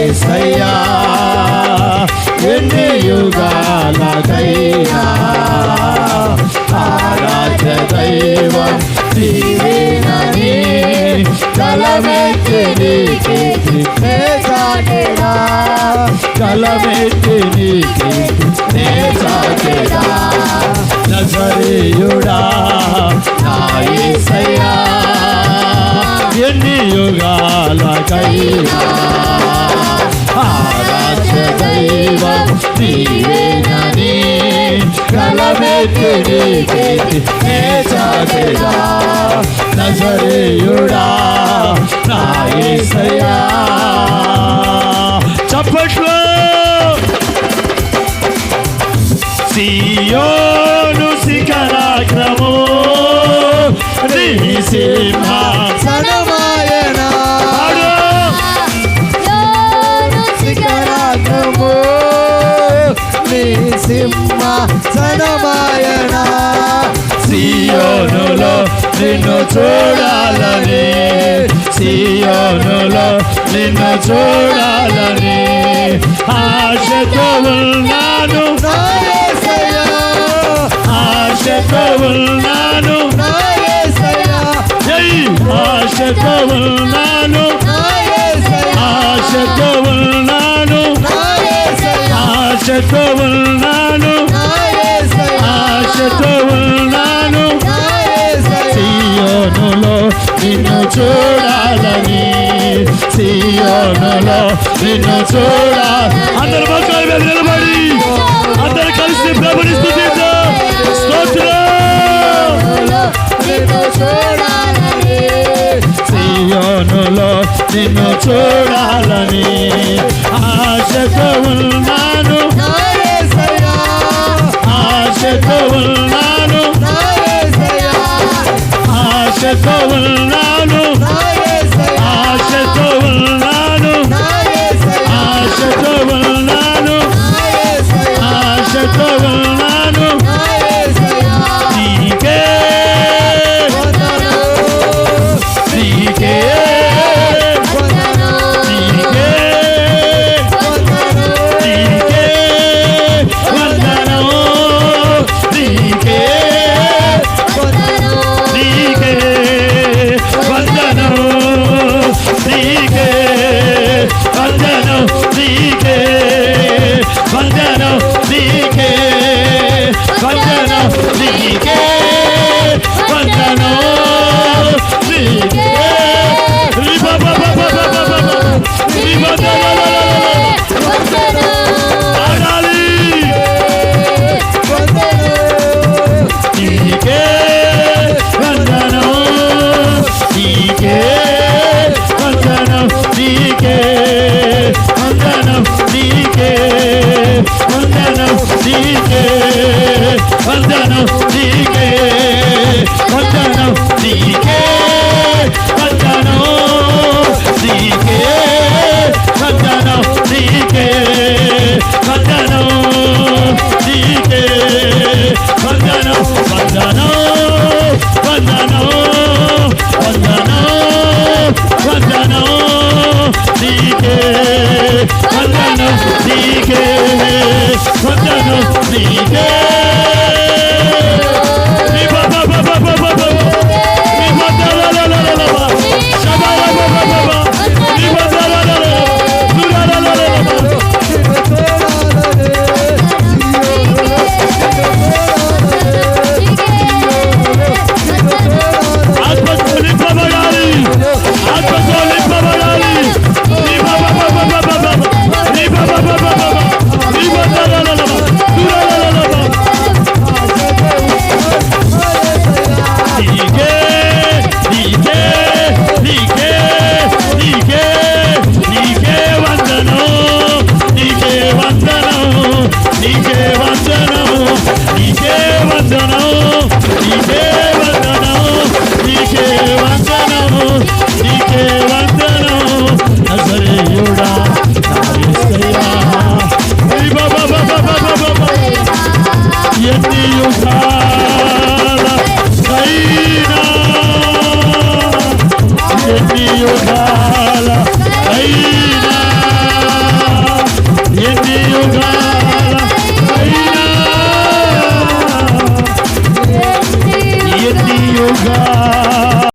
యేసయ్యా ఎన్ని యుగాలకైనా ఆరాధ్య దైవం నీవేనని కలమెత్తి నీ కీర్తినే చాటెదా కలమెత్తి నీ కీర్తినే చాటెదా నజరేయుడా నా యేసయ్యా ఎన్ని యుగాలకైనా ఆరాధ్య దైవం నీవేనని కలమెత్తి నీ కీర్తినే చాటెదా నజరేయుడా నా యేసయ్యా చప్పట్లు సియోను శిఖరాగ్రము నీ సింహాసనమాయనా శిఖరాగ్రము నీ సింహాసనమాయనా సియోనులో నిన్ను చూడాలని సియోనులో నిన్ను చూడాలని ఆశతో ఉన్నాను ఆశతో ఉన్నాను ఆశతో ఉన్నాను ఆశతో ఉన్నాను ఆశతో ఉన్నాను ఆశతో ఉన్నాను సియోనులో నిన్ను చూడాలని సియోనులో నిన్ను చూడాలి అందరు మొక్కల మీద నిలబడి అందరు కలిసి ప్రభుని స్తుతిద్దాం స్తోత్రం సియోనులో నిన్ను చూడాలని ఆశతో ఉన్నా